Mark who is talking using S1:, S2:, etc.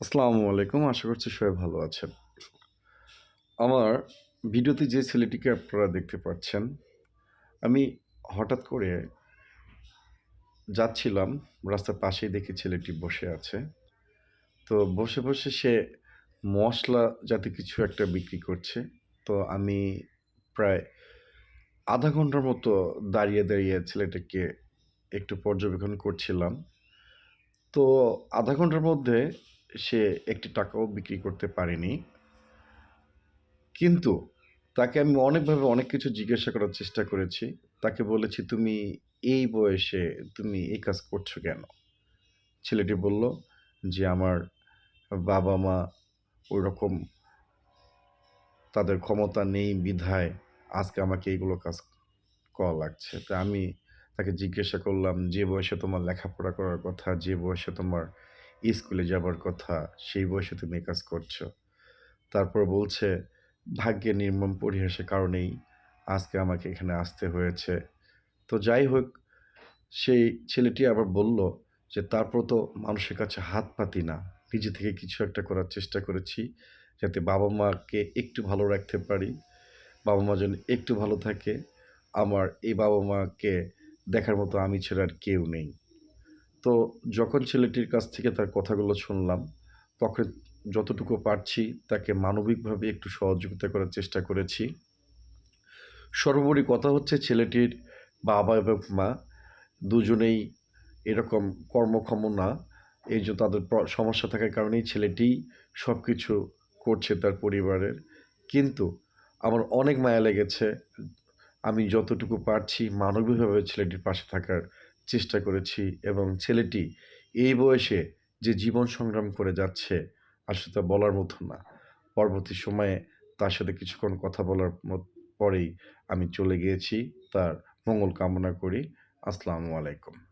S1: আসসালামু আলাইকুম। আশা করছি সবাই ভালো আছেন। আমার ভিডিওতে যে ছেলেটিকে আপনারা দেখতে পাচ্ছেন, আমি হঠাৎ করে যাচ্ছিলাম, রাস্তার পাশেই দেখি ছেলেটি বসে আছে। তো বসে সে মসলা জাতীয় কিছু একটা বিক্রি করছে। তো আমি প্রায় ০.৫ ঘন্টার মতো দাঁড়িয়ে ছেলেটাকে একটু পর্যবেক্ষণ করছিলাম। তো ০.৫ ঘন্টার মধ্যে সে একটি টাকাও বিক্রি করতে পারেনি। কিন্তু তাকে আমি অনেকভাবে অনেক কিছু জিজ্ঞাসা করার চেষ্টা করেছি। তাকে বলেছি, "তুমি এই বয়সে তুমি এই কাজ করছো কেন?" ছেলেটি বলল যে, "আমার বাবা-মা ওইরকম তাদের ক্ষমতা নেই বিধায় আজকে আমাকে এইগুলো কাজ করা লাগছে।" তো আমি তাকে জিজ্ঞাসা করলাম, "যে বয়সে তোমার লেখাপড়া করার কথা, যে বয়সে তোমার স্কুলে যাবার কথা, সেই বয়সে তুমি এই কাজ করছো?" তারপর বলছে, "ভাগ্যের নির্মম পরিহাসের কারণেই আজকে আমাকে এখানে আসতে হয়েছে।" তো যাই হোক, সেই ছেলেটি আবার বলল যে, "তারপর তো মানুষের কাছে হাত পাতি না। নিজে থেকে কিছু একটা করার চেষ্টা করেছি, যাতে বাবা-মাকে একটু ভালো রাখতে পারি। বাবা-মা যেন একটু ভালো থাকে। আমার এই বাবা-মাকে দেখার মতো আমি ছাড়া আর কেউ নেই।" তো যখন ছেলেটির কাছ থেকে তার কথাগুলো শুনলাম, তখন যতটুকু পারছি তাকে মানবিকভাবে একটু সহযোগিতা করার চেষ্টা করেছি। সর্বোপরি কথা হচ্ছে, ছেলেটির বাবা এবং মা দুজনেই এরকম কর্মক্ষম না। এইজন্য তাদের সমস্যা থাকার কারণেই ছেলেটি সবকিছু করছে তার পরিবারের। কিন্তু আমার অনেক মায়া লেগেছে। আমি যতটুকু পারছি মানবিকভাবে ছেলেটির পাশে থাকার চেষ্টা করেছি এবং ছেলেটি এই বয়সে যে জীবন সংগ্রাম করে যাচ্ছে, আসলে তা বলার মতো না। পরবর্তী সময়ে তার সাথে কিছুক্ষণ কথা বলার পরেই আমি চলে গিয়েছি। তার মঙ্গল কামনা করি। আসসালামু আলাইকুম।